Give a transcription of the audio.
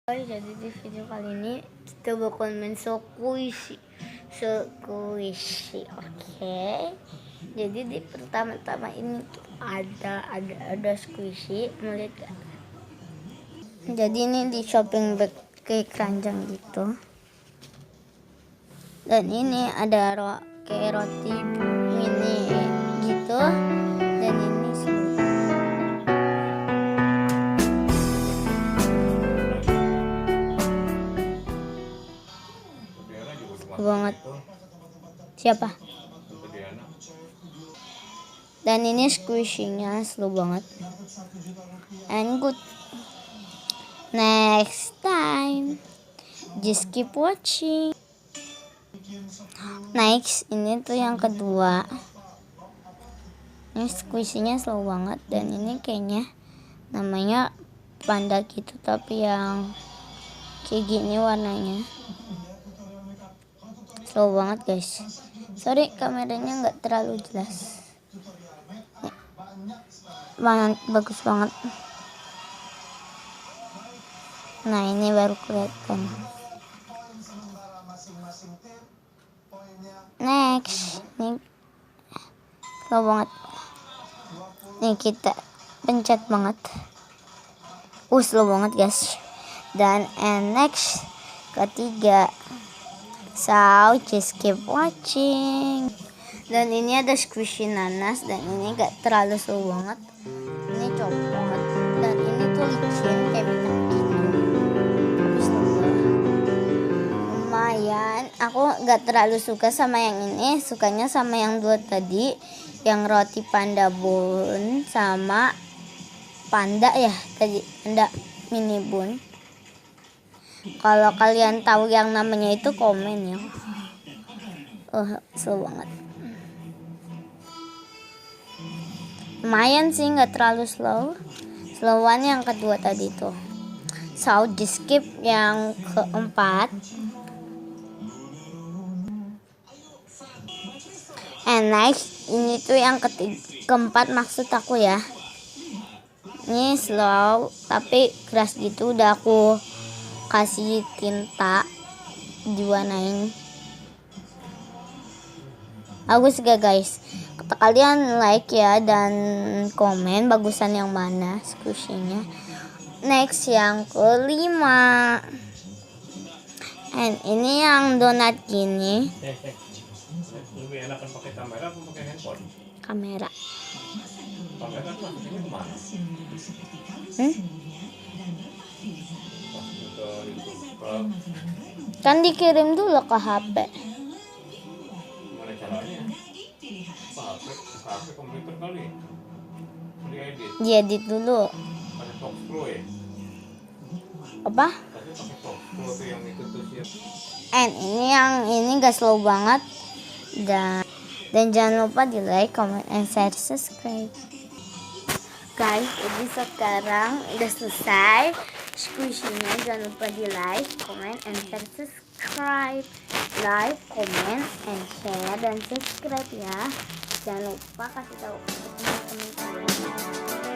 Jadi di video kali ini kita bakal main squishy. Oke. Jadi di pertama-tama ini ada squishy, melihat gak? Jadi ini di shopping bag kayak keranjang gitu. Dan ini ada kayak roti mini gitu. Dan ini banget. Siapa? Dan ini squishy-nya slow banget. And good. Next time. Just keep watching. Next, ini tuh yang kedua. Ini squishy-nya slow banget. Dan ini kayaknya namanya panda gitu, tapi yang kayak gini warnanya. Slow banget guys. Sorry kameranya nggak terlalu jelas. Bagus banget. Nah ini baru kelihatan. Next, nih slow banget. Nih kita pencet banget. Slow banget guys. Dan next ketiga. So just keep watching. Dan ini ada squishy nanas. Dan ini gak terlalu slow banget. Ini copot. Dan ini tuh licin kayak bintang gitu. Tapi slow banget. Lumayan. Aku gak terlalu suka sama yang ini. Sukanya sama yang dua tadi. Yang roti panda bun sama panda ya tadi. Panda mini bun. Kalau kalian tahu yang namanya itu komen ya. Slow banget. Lumayan sih, nggak terlalu slow. Slowan yang kedua tadi tuh. So di skip yang keempat. And next, ini tuh yang keempat maksud aku ya. Ini slow tapi keras gitu, udah aku kasih tinta diwarnain. Bagus gak guys? Kata kalian like ya dan komen bagusan yang mana squishy-nya. Next yang kelima. And ini yang donat gini. Lebih enakan pakai kamera atau pakai handphone? Kamera. Kamera tuh aslinya kemana? Kan dikirim dulu ke HP. Gimana caranya? HP komputer kali. Diedit. Diedit dulu. Pakai Fox Pro ya? Apa? Tadi pakai Fox Pro tuh yang itu tuh siap. And ini gak slow banget. Dan jangan lupa di like, comment, and share, subscribe. Guys, jadi sekarang udah selesai squishy-nya. Jangan lupa di like, comment, and share, subscribe. Like, comment, and share, dan subscribe ya. Jangan lupa kasih tahu ke teman-teman kalian.